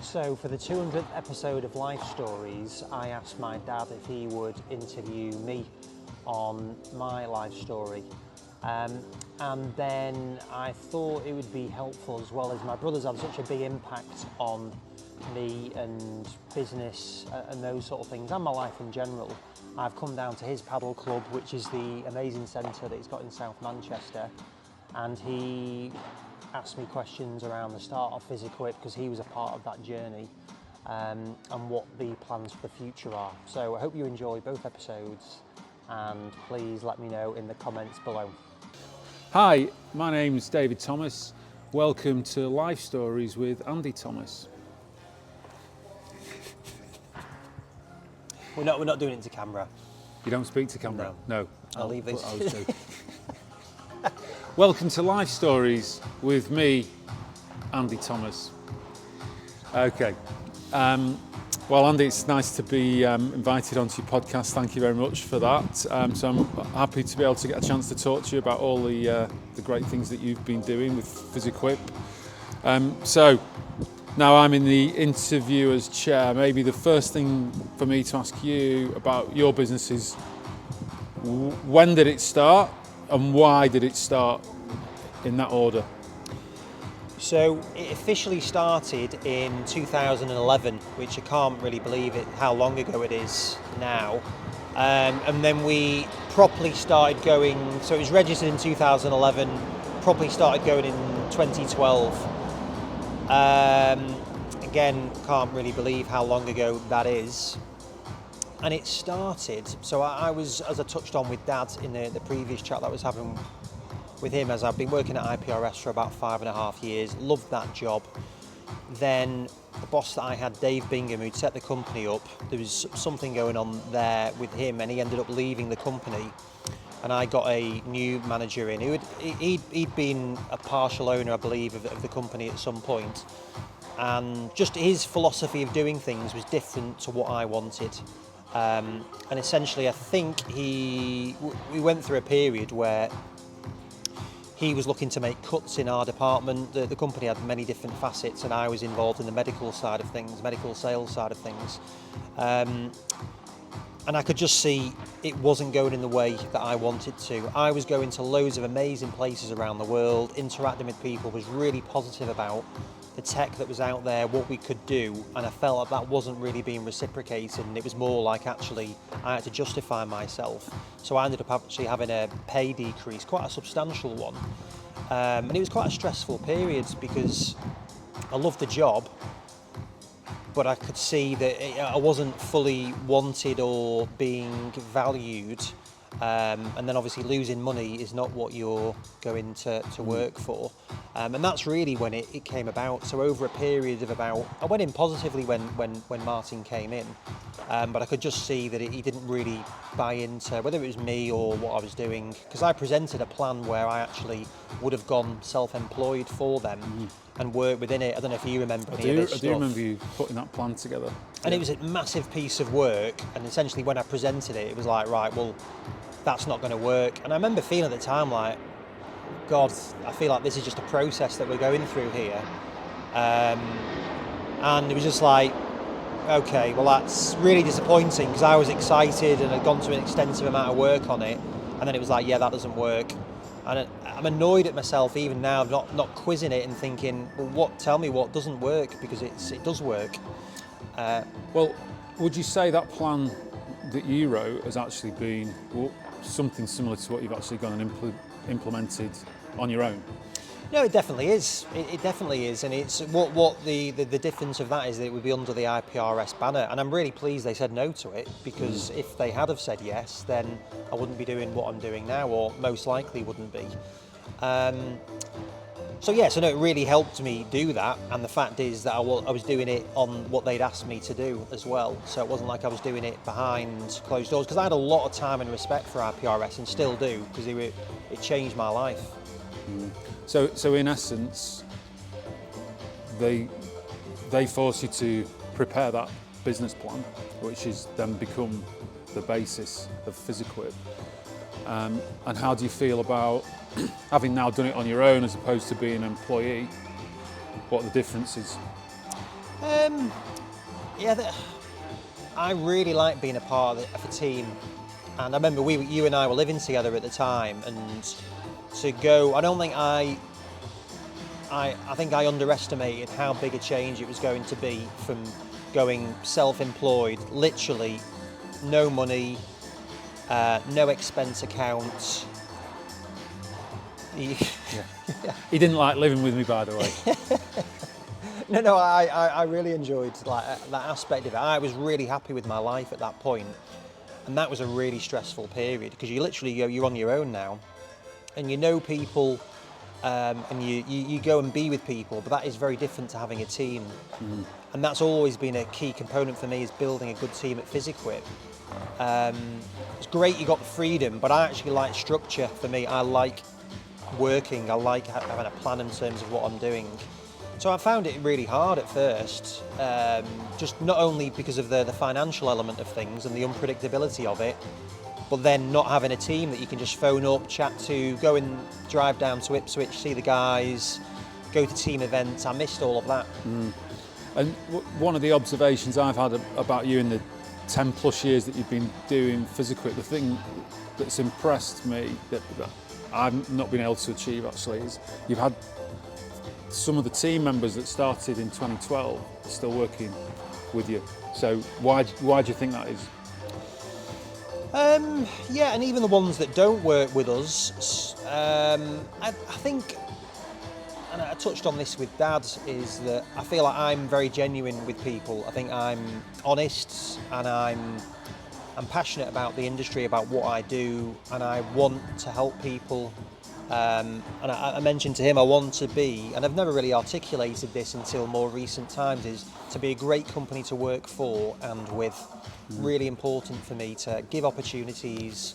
So for the 200th episode of Life Stories, I asked my dad if he would interview me on my life story. And then I thought it would be helpful, as well as my brother's had such a big impact on me and business and those sort of things, and my life in general. I've come down to his paddle club, which is the amazing centre that he's got in South Manchester, and he asked me questions around the start of Physique because he was a part of that journey, and what the plans for the future are. So I hope you enjoy both episodes, and please let me know in the comments below. Hi, my name's David Thomas. Welcome to Life Stories with Andy Thomas. We're not doing it to camera. You don't speak to camera? No. I'll leave this. Welcome to Life Stories with me, Andy Thomas. Okay. Well, Andy, it's nice to be invited onto your podcast. Thank you very much for that. So I'm happy to be able to get a chance to talk to you about all the great things that you've been doing with Physique. So now I'm in the interviewer's chair. Maybe the first thing for me to ask you about your business is, when did it start and why did it start, in that order? So it officially started in 2011, which I can't really believe it, how long ago it is now. And then we properly started going, so it was registered in 2011, properly started going in 2012. Again, can't really believe how long ago that is. And it started, so I was, as I touched on with Dad in the previous chat that I was having with him, as I've been working at IPRS for about 5.5 years, loved that job. Then the boss that I had, Dave Bingham, who'd set the company up, there was something going on there with him, and he ended up leaving the company. And I got a new manager in he'd been a partial owner, I believe, of the company at some point. And just his philosophy of doing things was different to what I wanted. And essentially, I think we went through a period where he was looking to make cuts in our department. The company had many different facets, and I was involved in the medical side of things, medical sales side of things. And I could just see it wasn't going in the way that I wanted to. I was going to loads of amazing places around the world, interacting with people, was really positive about the tech that was out there, what we could do, and I felt like that wasn't really being reciprocated, and it was more like actually I had to justify myself. So I ended up actually having a pay decrease, quite a substantial one. And it was quite a stressful period because I loved the job, but I could see that I wasn't fully wanted or being valued. And then obviously losing money is not what you're going to work for. And that's really when it came about. So over a period of I went in positively when Martin came in, but I could just see that he didn't really buy into whether it was me or what I was doing, because I presented a plan where I actually would have gone self-employed for them and worked within it. I don't know if you remember any of this stuff. I do remember you putting that plan together. And it was a massive piece of work, and essentially when I presented it, it was like, right, well, that's not going to work. And I remember feeling at the time like, God, I feel like this is just a process that we're going through here. And it was just like, okay, well, that's really disappointing, because I was excited and had gone to an extensive amount of work on it, and then it was like, yeah, that doesn't work. And I'm annoyed at myself even now, not quizzing it and thinking, well, tell me what doesn't work, because it does work. Well, would you say that plan that you wrote has actually been something similar to what you've actually gone and implemented on your own? No, it definitely is. It definitely is, and it's what the difference of that is that it would be under the IPRS banner, and I'm really pleased they said no to it, because if they had have said yes, then I wouldn't be doing what I'm doing now, or most likely wouldn't be. So no, it really helped me do that, and the fact is that I was doing it on what they'd asked me to do as well, so it wasn't like I was doing it behind closed doors, because I had a lot of time and respect for IPRS, and still do, because it changed my life. So in essence, they force you to prepare that business plan, which is then become the basis of Physique. And how do you feel about having now done it on your own as opposed to being an employee? What are the differences? Yeah, I really like being a part of a team, and I remember you and I were living together at the time, and to go, I think I underestimated how big a change it was going to be from going self-employed, literally no money, no expense accounts. Yeah. He didn't like living with me, by the way. No, I really enjoyed that aspect of it. I was really happy with my life at that point, and that was a really stressful period because you're on your own now, and you know people, and you go and be with people, but that is very different to having a team. And that's always been a key component for me, is building a good team at Physique. It's great you got the freedom, but I actually like structure. For me, I like working, I like having a plan in terms of what I'm doing. So I found it really hard at first, just not only because of the financial element of things and the unpredictability of it, but then not having a team that you can just phone up, chat to, go and drive down to Ipswich, see the guys, go to team events. I missed all of that. And one of the observations I've had about you in the 10 plus years that you've been doing Physique, the thing that's impressed me that I've not been able to achieve actually is you've had some of the team members that started in 2012 still working with you. So why do you think that is? Yeah, and even the ones that don't work with us, I think, and I touched on this with Dad, is that I feel like I'm very genuine with people. I think I'm honest, and I'm passionate about the industry, about what I do, and I want to help people. And I mentioned to him I want to be, and I've never really articulated this until more recent times, is to be a great company to work for and with. Really important for me to give opportunities,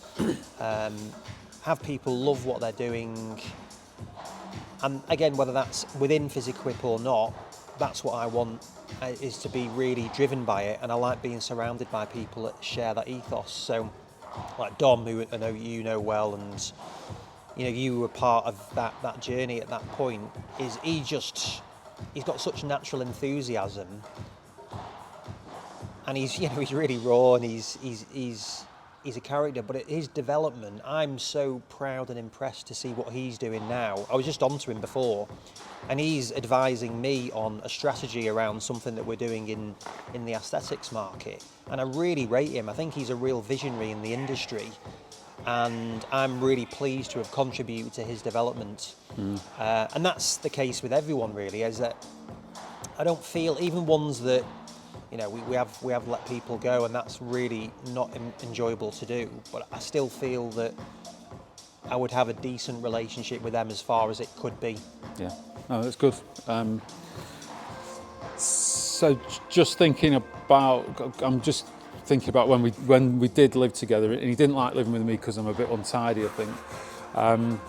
have people love what they're doing, and again, whether that's within Physique or not, that's what I want, is to be really driven by it. And I like being surrounded by people that share that ethos. So like Dom, who I know you know well, and you were part of that journey at that point, is he's got such natural enthusiasm, and he's really raw, and he's a character. But at his development, I'm so proud and impressed to see what he's doing now. I was just onto him before, and he's advising me on a strategy around something that we're doing in the aesthetics market, and I really rate him. I think he's a real visionary in the industry, and I'm really pleased to have contributed to his development. And that's the case with everyone, really, is that I don't feel, even ones that we have let people go, and that's really not enjoyable to do, but I still feel that I would have a decent relationship with them as far as it could be. Yeah, no, that's good. So just thinking about, I'm just thinking about when we did live together, and he didn't like living with me because I'm a bit untidy, I think.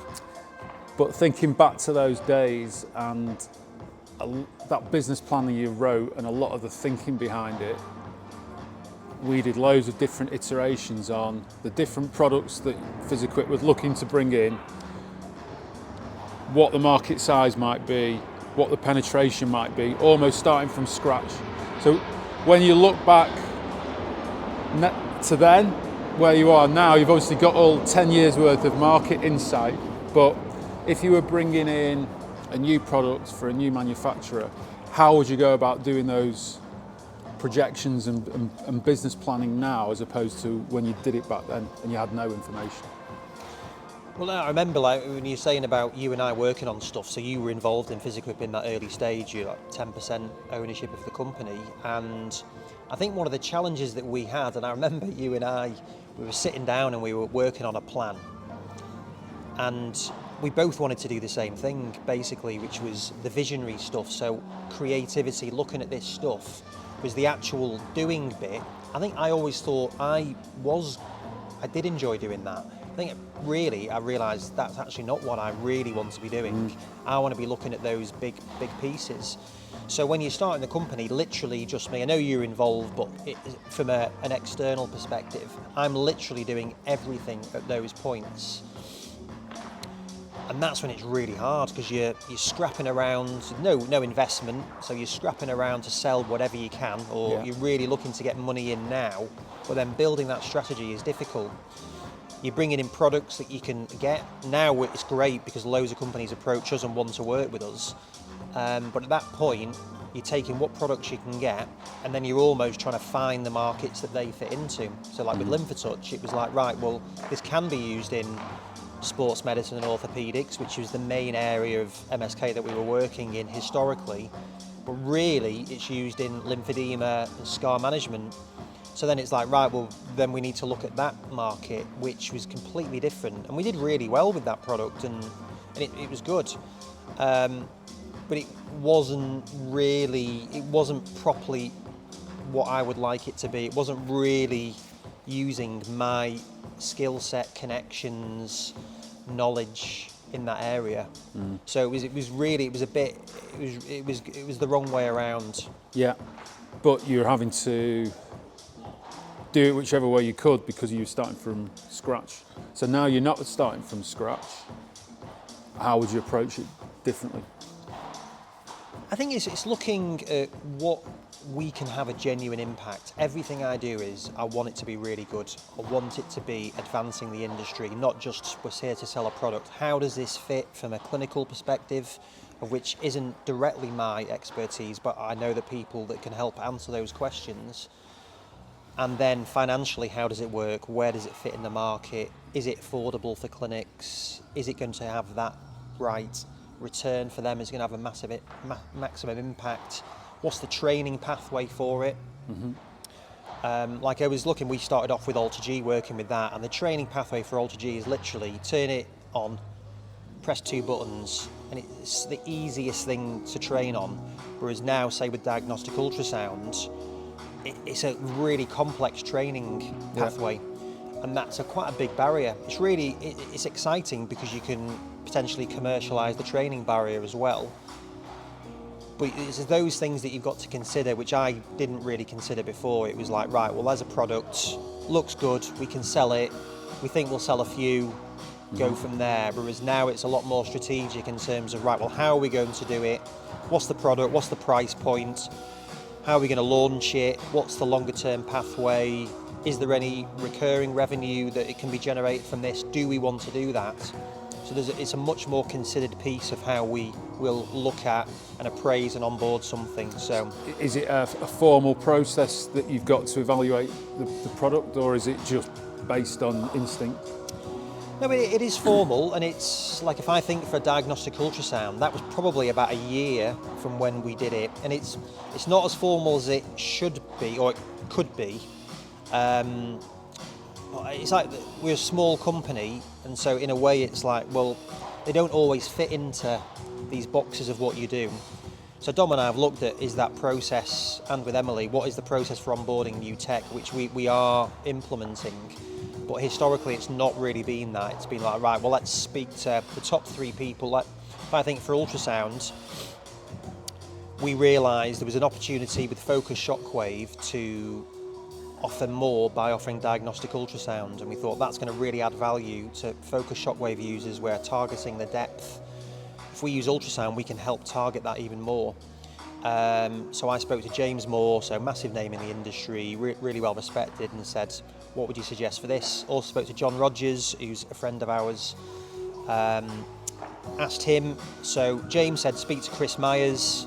But thinking back to those days and that business plan that you wrote and a lot of the thinking behind it, we did loads of different iterations on the different products that Physique was looking to bring in, what the market size might be, what the penetration might be, almost starting from scratch. So when you look back to then, where you are now, you've obviously got all 10 years worth of market insight, but if you were bringing in a new product for a new manufacturer, how would you go about doing those projections and business planning now, as opposed to when you did it back then and you had no information? Well, I remember when you're saying about you and I working on stuff, so you were involved in Physique in that early stage, you're 10% ownership of the company, and I think one of the challenges that we had, and I remember you and I, we were sitting down and we were working on a plan, and we both wanted to do the same thing, basically, which was the visionary stuff. So creativity, looking at this stuff, was the actual doing bit. I think I always thought I did enjoy doing that. I think really I realised that's actually not what I really want to be doing. I want to be looking at those big pieces. So when you're starting the company, literally just me, I know you're involved, but from an external perspective, I'm literally doing everything at those points. And that's when it's really hard, because you're scrapping around, no investment, so you're scrapping around to sell whatever you can, or you're really looking to get money in now, but then building that strategy is difficult. You're bringing in products that you can get. Now it's great because loads of companies approach us and want to work with us. But at that point, you're taking what products you can get, and then you're almost trying to find the markets that they fit into. So like with LymphoTouch, it was like, right, well, this can be used in sports medicine and orthopedics, which was the main area of MSK that we were working in historically. But really, it's used in lymphedema and scar management. So then it's like, right, well, then we need to look at that market, which was completely different. And we did really well with that product, and it was good. But it wasn't properly what I would like it to be. It wasn't really using my skill set, connections, knowledge in that area. So it was the wrong way around. Yeah, but you're having to do it whichever way you could because you were starting from scratch. So now you're not starting from scratch. How would you approach it differently? I think it's looking at what we can have a genuine impact. Everything I do is I want it to be really good. I want it to be advancing the industry, not just we're here to sell a product. How does this fit from a clinical perspective, of which isn't directly my expertise, but I know the people that can help answer those questions. And then financially, how does it work? Where does it fit in the market? Is it affordable for clinics? Is it going to have that right return for them? Is it going to have a maximum impact? What's the training pathway for it? Like I was looking, we started off with AlterG, working with that, and the training pathway for AlterG is literally turn it on, press 2 buttons, and it's the easiest thing to train on. Whereas now, say with diagnostic ultrasound, it's a really complex training pathway, and that's quite a big barrier. It's exciting because you can potentially commercialise the training barrier as well. But it's those things that you've got to consider, which I didn't really consider before. It was like, right, well, there's a product, looks good, we can sell it, we think we'll sell a few, go from there. Whereas now it's a lot more strategic in terms of, right, well, how are we going to do it? What's the product? What's the price point? How are we going to launch it? What's the longer term pathway? Is there any recurring revenue that it can be generated from this? Do we want to do that? So it's a much more considered piece of how we will look at and appraise and onboard something. So, is it a formal process that you've got to evaluate the product, or is it just based on instinct? No, it is formal, and it's like, if I think for a diagnostic ultrasound, that was probably about a year from when we did it, and it's not as formal as it should be or it could be. It's like we're a small company, and so in a way it's like, well, they don't always fit into these boxes of what you do. So Dom and I have looked at, is that process, and with Emily, what is the process for onboarding new tech, which we are implementing. But historically it's not really been that. It's been like, right, well, let's speak to the top 3 people. Like, if I think for ultrasound, we realised there was an opportunity with Focus Shockwave to offer more by offering diagnostic ultrasound, and we thought that's going to really add value to Focus Shockwave users. We're targeting the depth. If we use ultrasound, we can help target that even more. So I spoke to James Moore, so massive name in the industry, really well respected, and said, what would you suggest for this? Also spoke to John Rogers, who's a friend of ours. Asked him, so James said speak to Chris Myers.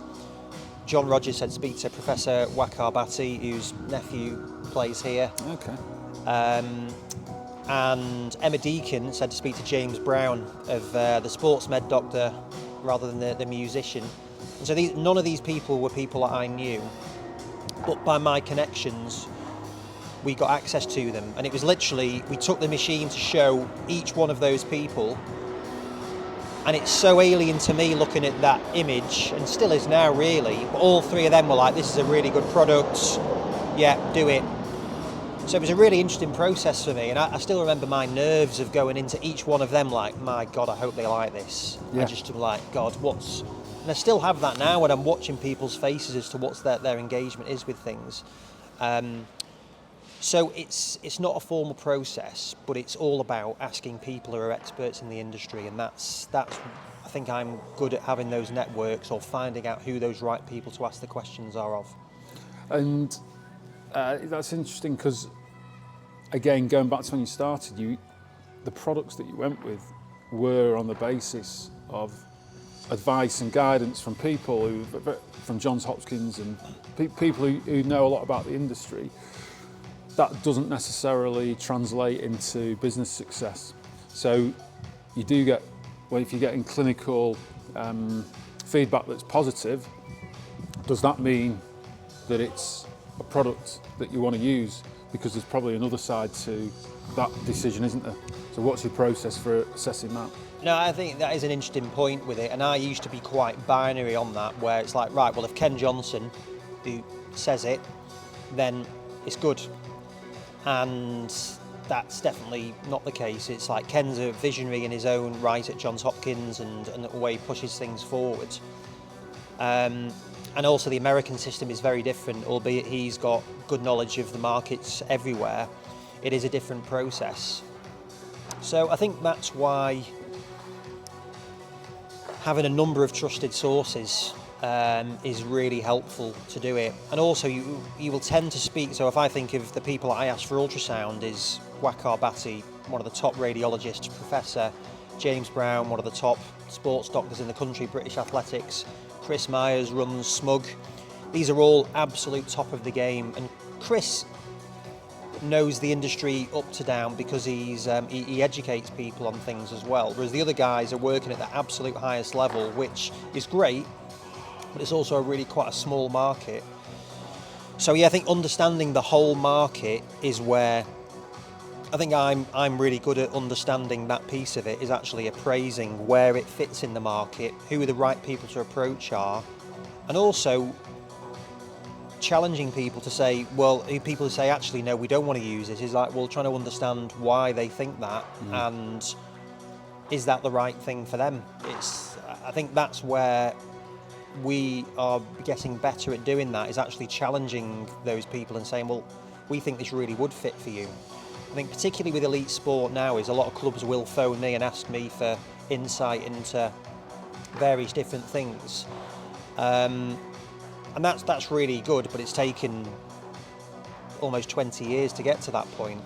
John Rogers said speak to Professor Wakar Bhatti, whose nephew plays here. Okay. And Emma Deacon said to speak to James Brown, of the sports med doctor rather than the musician. And so none of these people were people that I knew, but by my connections, we got access to them. And it was literally, we took the machine to show each one of those people. And it's so alien to me looking at that image, and still is now really, but all 3 of them were like, this is a really good product, yeah, do it. So it was a really interesting process for me, and I still remember my nerves of going into each one of them like, my God, I hope they like this. Yeah. I just like, God, and I still have that now when I'm watching people's faces as to what's their engagement is with things. So it's not a formal process, but it's all about asking people who are experts in the industry, and that's I think I'm good at having those networks or finding out who those right people to ask the questions are of. And that's interesting because, again, going back to when you started, the products that you went with were on the basis of advice and guidance from people from Johns Hopkins and people who know a lot about the industry. That doesn't necessarily translate into business success. So you do get, well, if you're getting clinical feedback that's positive, does that mean that it's a product that you want to use? Because there's probably another side to that decision, isn't there? So what's your process for assessing that? No, I think that is an interesting point with it, and I used to be quite binary on that, where it's like, right, well, if Ken Johnson, who says it, then it's good. And that's definitely not the case. It's like Ken's a visionary in his own right at Johns Hopkins and the way he pushes things forward. And also the American system is very different, albeit he's got good knowledge of the markets everywhere. It is a different process. So I think that's why having a number of trusted sources is really helpful to do it. And also you will tend to speak, so if I think of the people I ask for ultrasound is Waqar Bhatti, one of the top radiologists, Professor James Brown, one of the top sports doctors in the country, British Athletics, Chris Myers runs Smug. These are all absolute top of the game, and Chris knows the industry up to down because he educates people on things as well, whereas the other guys are working at the absolute highest level, which is great, but it's also really quite a small market. So yeah, I think understanding the whole market is where I think I'm really good at understanding that piece of it, is actually appraising where it fits in the market, who the right people to approach are, and also challenging people to say, well, people who say, actually, no, we don't want to use it, is like, well, trying to understand why they think that, and is that the right thing for them? I think that's where we are getting better at doing that, is actually challenging those people and saying, well, we think this really would fit for you. I think particularly with elite sport now is a lot of clubs will phone me and ask me for insight into various different things. And that's really good, but it's taken almost 20 years to get to that point.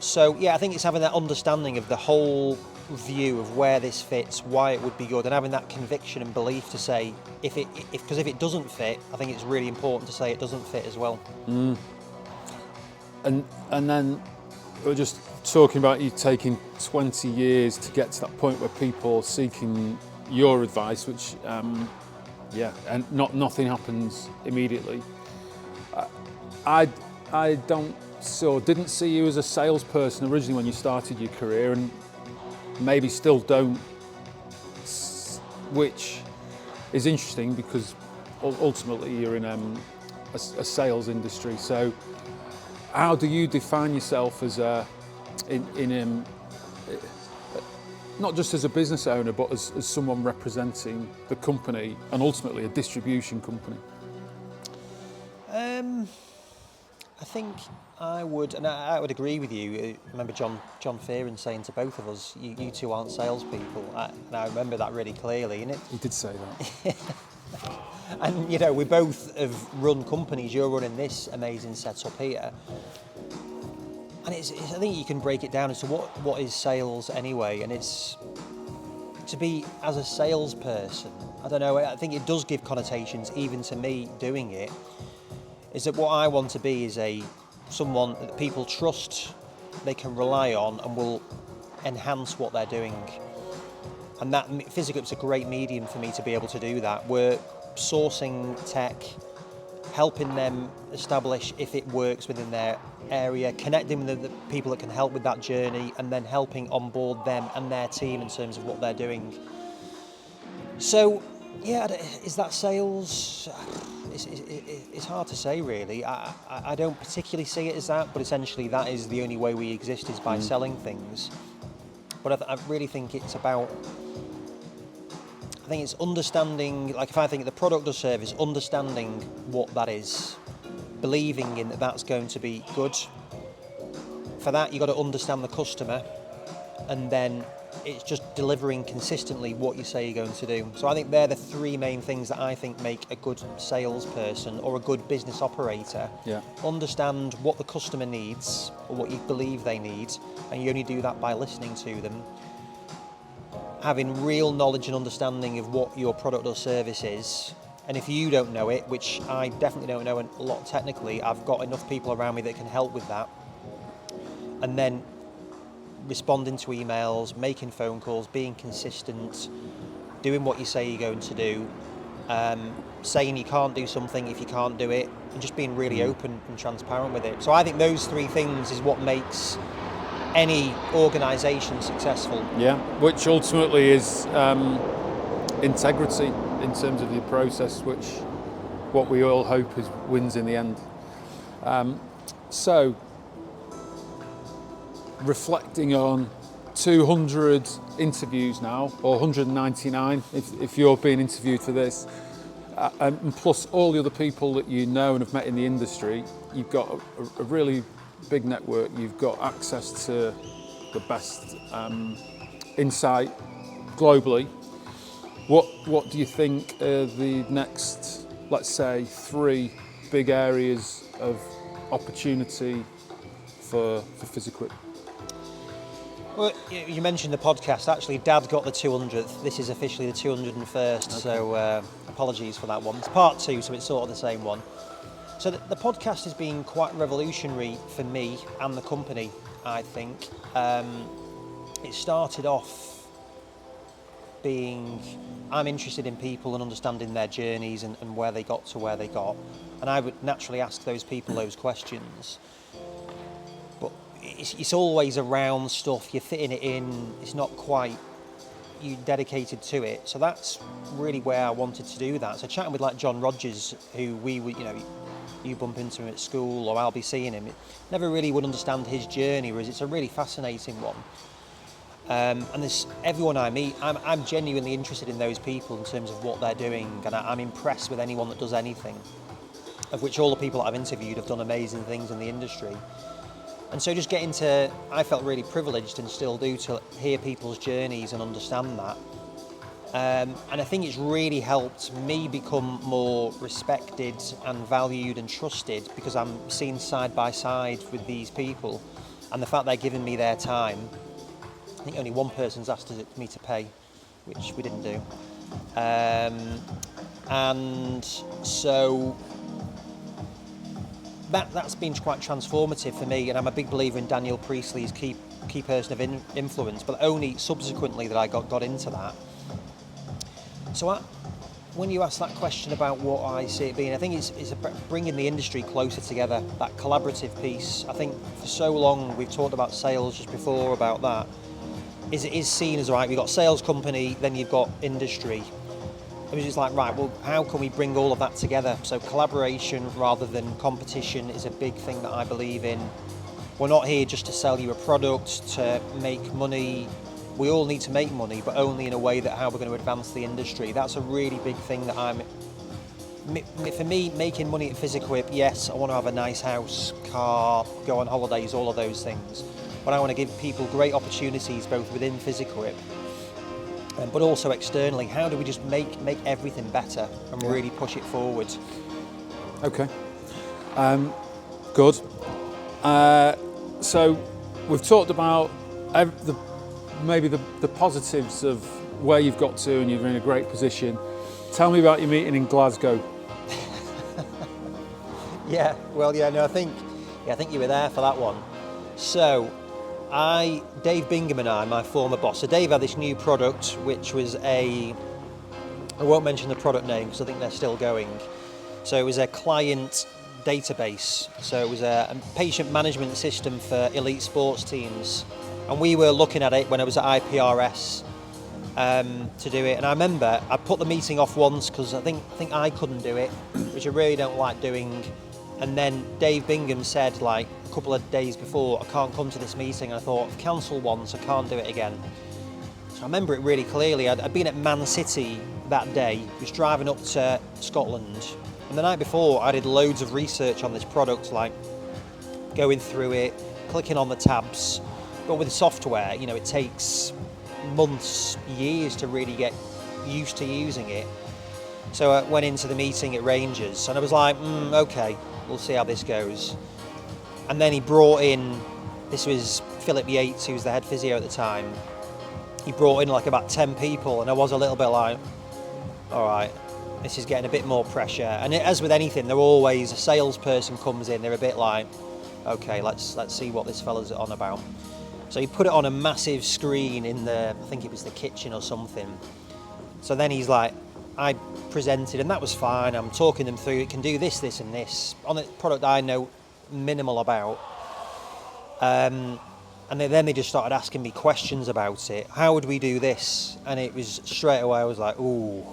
So yeah, I think it's having that understanding of the whole view of where this fits, why it would be good, and having that conviction and belief to say, because if it doesn't fit, I think it's really important to say it doesn't fit as well. And then we're just talking about you taking 20 years to get to that point where people are seeking your advice, which and nothing happens immediately. I didn't see you as a salesperson originally when you started your career, and maybe still don't, which is interesting because ultimately you're in a sales industry. So how do you define yourself as not just as a business owner, but as someone representing the company and ultimately a distribution company? I think I would, and I would agree with you. I remember John Fearon saying to both of us, you two aren't salespeople. And I remember that really clearly. And He did say that. And you know, we both have run companies. You're running this amazing setup here. And I think you can break it down as to what is sales anyway, and it's to be as a salesperson. I don't know. I think it does give connotations, even to me doing it. Is that what I want to be is someone that people trust, they can rely on, and will enhance what they're doing. And that Physique's a great medium for me to be able to do that. We're sourcing tech, helping them establish if it works within their area, connecting with the people that can help with that journey, and then helping onboard them and their team in terms of what they're doing. So, yeah, is that sales? It's hard to say, really. I don't particularly see it as that, but essentially that is the only way we exist, is by selling things. But I really think it's about, I think it's understanding, like if I think of the product or service, understanding what that is, believing in that that's going to be good. For that, you've got to understand the customer, and then it's just delivering consistently what you say you're going to do. So I think they're the three main things that I think make a good salesperson or a good business operator. Yeah. Understand what the customer needs or what you believe they need, and you only do that by listening to them. Having real knowledge and understanding of what your product or service is. And if you don't know it, which I definitely don't know a lot technically, I've got enough people around me that can help with that. And then responding to emails, making phone calls, being consistent, doing what you say you're going to do, saying you can't do something if you can't do it, and just being really open and transparent with it. So I think those three things is what makes any organisation successful. Yeah, which ultimately is integrity in terms of your process, which what we all hope is wins in the end. So, reflecting on 200 interviews now, or 199 if you're being interviewed for this, and plus all the other people that you know and have met in the industry, you've got a really big network, you've got access to the best insight globally. What do you think are the next, let's say, 3 big areas of opportunity for Physique? Well, you mentioned the podcast. Actually, Dad got the 200th. This is officially the 201st, okay. So apologies for that one. It's part 2, so it's sort of the same one. So the podcast has been quite revolutionary for me and the company, I think. It started off being, I'm interested in people and understanding their journeys and where they got to where they got. And I would naturally ask those people those questions. But it's always around stuff, you're fitting it in, it's not quite you dedicated to it. So that's really where I wanted to do that. So chatting with like John Rogers, who we would, you bump into him at school or I'll be seeing him, never really would understand his journey, whereas it's a really fascinating one. And there's everyone I meet, I'm genuinely interested in those people in terms of what they're doing, and I'm impressed with anyone that does anything, of which all the people that I've interviewed have done amazing things in the industry. And so just getting to, I felt really privileged and still do, to hear people's journeys and understand that. And I think it's really helped me become more respected and valued and trusted, because I'm seen side by side with these people, and the fact they're giving me their time. I think only one person's asked me to pay, which we didn't do. And so that's been quite transformative for me, and I'm a big believer in Daniel Priestley's key person of influence, but only subsequently that I got into that. So when you ask that question about what I see it being, I think it's about bringing the industry closer together, that collaborative piece. I think for so long we've talked about sales just before, about that. It is seen as, right, you've got sales company, then you've got industry. It was just like, right, well, how can we bring all of that together? So collaboration rather than competition is a big thing that I believe in. We're not here just to sell you a product, to make money. We all need to make money, but only in a way that how we're going to advance the industry. That's a really big thing that for me, making money at Physique, yes, I want to have a nice house, car, go on holidays, all of those things. But I want to give people great opportunities both within Physique, but also externally. How do we just make everything better and really push it forward? Okay, good. So we've talked about maybe the positives of where you've got to, and you're in a great position. Tell me about your meeting in Glasgow. I think you were there for that one. So Dave Bingham and I, my former boss, so Dave had this new product, which was I won't mention the product name because I think they're still going. So it was a client database. So it was a patient management system for elite sports teams. And we were looking at it when I was at IPRS to do it. And I remember I put the meeting off once because I think I couldn't do it, which I really don't like doing. And then Dave Bingham said, like a couple of days before, I can't come to this meeting. And I thought, I've cancelled once, I can't do it again. So I remember it really clearly. I'd been at Man City that day, was driving up to Scotland, And the night before, I did loads of research on this product, like going through it, clicking on the tabs. But with software, you know, it takes months, years to really get used to using it. So I went into the meeting at Rangers and I was like, okay, we'll see how this goes. And then he brought in, this was Philip Yates, who was the head physio at the time. He brought in like about 10 people and I was a little bit like, all right, this is getting a bit more pressure. And as with anything, they're always, a salesperson comes in, they're a bit like, okay, let's see what this fella's on about. So he put it on a massive screen in the, I think it was the kitchen or something. So then he's like, I presented, and that was fine. I'm talking them through, it can do this, this and this, on a product I know minimal about. And then they just started asking me questions about it. How would we do this? And it was straight away, I was like, ooh,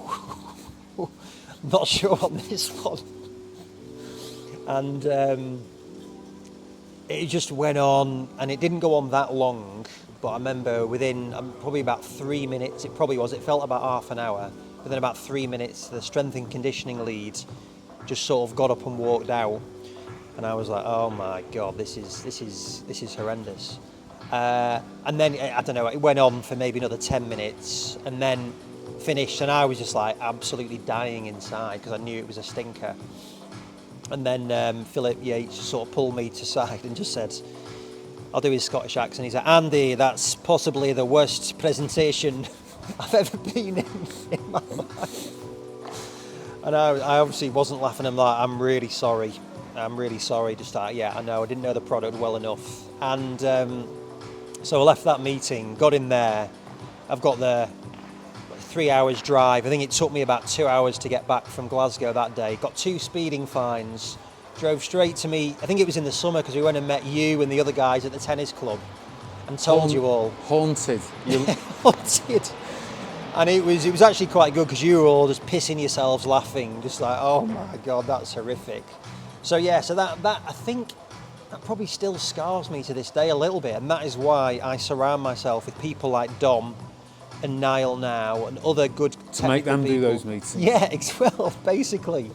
not sure on this one. And it just went on, and it didn't go on that long, but I remember within probably about 3 minutes, it felt about half an hour. Within about 3 minutes, the strength and conditioning lead just sort of got up and walked out, and I was like, "Oh my god, this is horrendous." And then I don't know, it went on for maybe another 10 minutes, and then finished, and I was just like absolutely dying inside because I knew it was a stinker. And then Philip Yates sort of pulled me to side and just said, I'll do his Scottish accent. He's like, Andy, that's possibly the worst presentation I've ever been in my life. And I obviously wasn't laughing. I'm like, I'm really sorry. Just like, yeah, I know, I didn't know the product well enough. And so I left that meeting, got in there. I've got the 3 hours drive. I think it took me about 2 hours to get back from Glasgow that day. Got 2 speeding fines. Drove straight to me. I think it was in the summer because we went and met you and the other guys at the tennis club and told you all. Haunted. Haunted. And it was actually quite good because you were all just pissing yourselves laughing, just like, oh my God, that's horrific. So yeah, so that I think that probably still scars me to this day a little bit, and that is why I surround myself with people like Dom and Niall now and other good technical to make them people. do those meetings. Yeah, well, basically,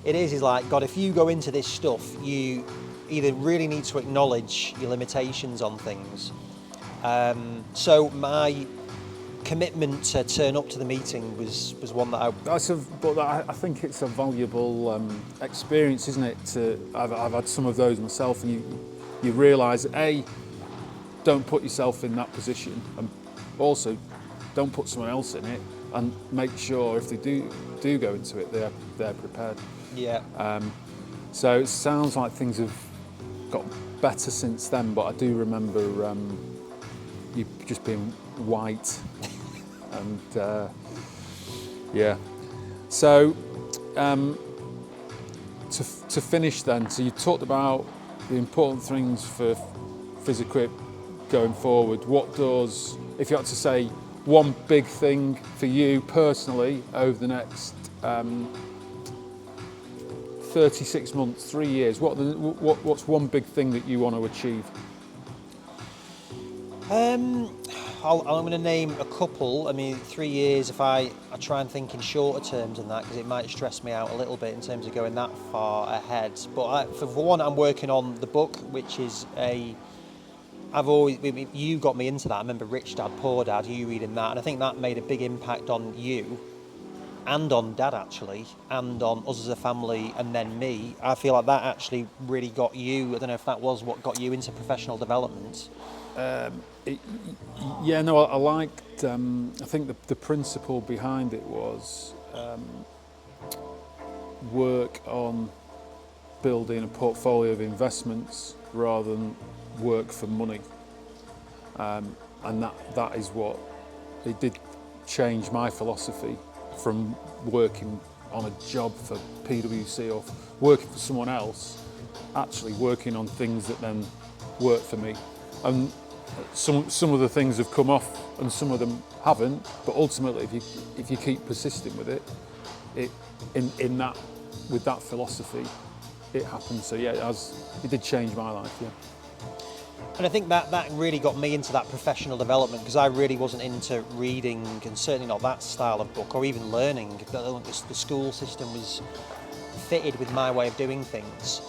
it is like, God, if you go into this stuff, you either really need to acknowledge your limitations on things. So my commitment to turn up to the meeting was one that I think it's a valuable experience, isn't it? I've had some of those myself, and you realise that don't put yourself in that position, and also don't put someone else in it, and make sure if they do go into it, they're prepared. Yeah. So it sounds like things have got better since then, but I do remember you just being white. And yeah, so to finish then, so you talked about the important things for Physique going forward. What does, if you had to say one big thing for you personally over the next 36 months, 3 years, what's one big thing that you want to achieve? I'm going to name a couple. I mean, 3 years, if I try and think in shorter terms than that, because it might stress me out a little bit in terms of going that far ahead. But for one, I'm working on the book, which is you got me into that. I remember Rich Dad, Poor Dad, you reading that, and I think that made a big impact on you and on Dad actually, and on us as a family, and then me. I feel like that actually really got you. I don't know if that was what got you into professional development. I liked, I think the principle behind it was work on building a portfolio of investments rather than work for money. And that is what, it did change my philosophy from working on a job for PwC or working for someone else, actually working on things that then work for me. And some of the things have come off and some of them haven't, but ultimately if you keep persisting with it with that philosophy, it happens. So yeah, it did change my life, yeah. And I think that really got me into that professional development, because I really wasn't into reading, and certainly not that style of book, or even learning. The school system was fitted with my way of doing things.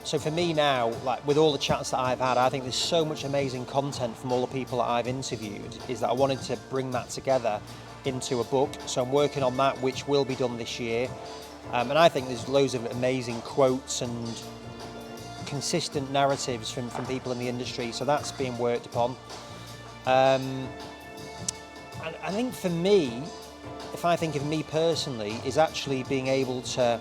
So for me now, like with all the chats that I've had, I think there's so much amazing content from all the people that I've interviewed, is that I wanted to bring that together into a book. So I'm working on that, which will be done this year. And I think there's loads of amazing quotes and consistent narratives from people in the industry. So that's being worked upon. And I think for me, if I think of me personally, is actually being able to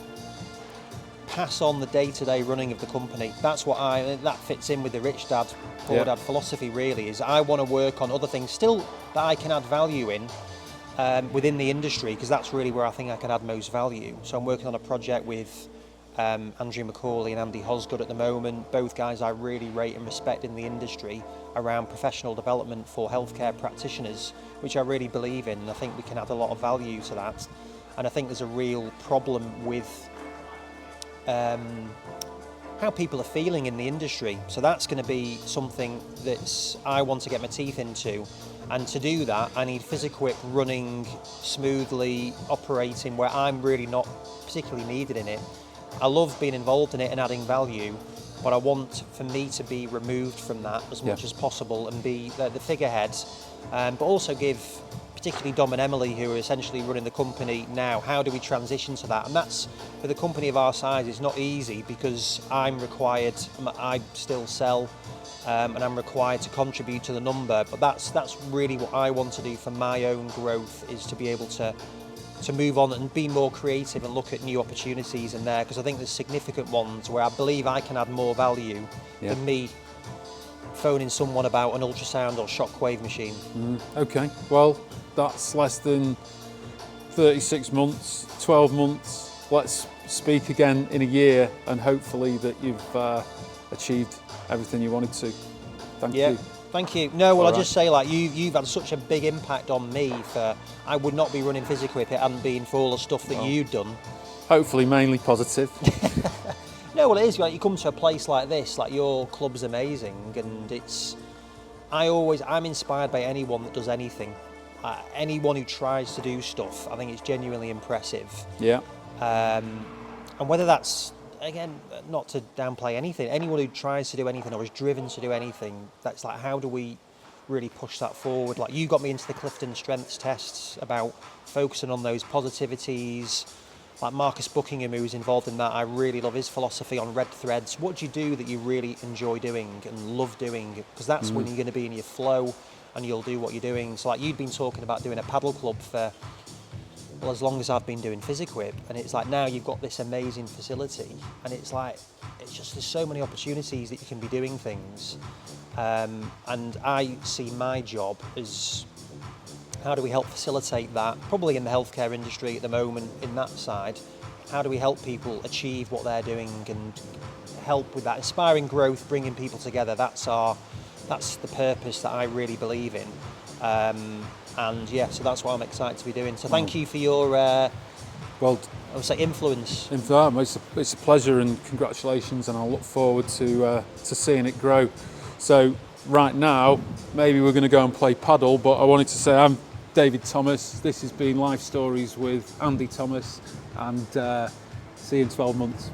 pass on the day-to-day running of the company. That's what that fits in with the rich dad, poor dad philosophy really, is I want to work on other things still that I can add value in within the industry, because that's really where I think I can add most value. So I'm working on a project with Andrew McCauley and Andy Hosgood at the moment, both guys I really rate and respect in the industry, around professional development for healthcare practitioners, which I really believe in, and I think we can add a lot of value to that. And I think there's a real problem with how people are feeling in the industry. So that's going to be something that I want to get my teeth into. And to do that, I need Physique running smoothly, operating where I'm really not particularly needed in it. I love being involved in it and adding value, but I want for me to be removed from that as much as possible and be the figurehead, but also give, particularly Dom and Emily, who are essentially running the company now, how do we transition to that? And that's, for the company of our size, it's not easy, because I'm required, I still sell, and I'm required to contribute to the number, but that's really what I want to do for my own growth, is to be able to move on and be more creative and look at new opportunities in there, because I think there's significant ones where I believe I can add more value than me phoning someone about an ultrasound or shockwave machine. Okay, well, that's less than 36 months, 12 months. Let's speak again in a year, and hopefully that you've achieved everything you wanted to. Thank you. Thank you. No, well, I'll just say, like, you've had such a big impact on me. I would not be running Physique if it hadn't been for all the stuff that you'd done. Hopefully mainly positive. No, well, it is. Like, you come to a place like this, like your club's amazing, and I'm inspired by anyone that does anything. Anyone who tries to do stuff, I think it's genuinely impressive. Yeah. And whether that's, again, not to downplay anything, anyone who tries to do anything or is driven to do anything, that's like, how do we really push that forward? Like, you got me into the Clifton strengths tests about focusing on those positivities. Like Marcus Buckingham, who's involved in that, I really love his philosophy on red threads. What do you do that you really enjoy doing and love doing? Because that's when you're going to be in your flow and you'll do what you're doing. So like, you'd been talking about doing a paddle club for, well, as long as I've been doing Physique, and it's like, now you've got this amazing facility, and it's like, it's just, there's so many opportunities that you can be doing things. And I see my job as, how do we help facilitate that? Probably in the healthcare industry at the moment, in that side, how do we help people achieve what they're doing and help with that inspiring growth, bringing people together? That's the purpose that I really believe in. And yeah, so that's what I'm excited to be doing. So thank you for your, I would say, influence. It's a pleasure, and congratulations, and I'll look forward to seeing it grow. So right now, maybe we're going to go and play paddle, but I wanted to say I'm David Thomas. This has been Life Stories with Andy Thomas, and see you in 12 months.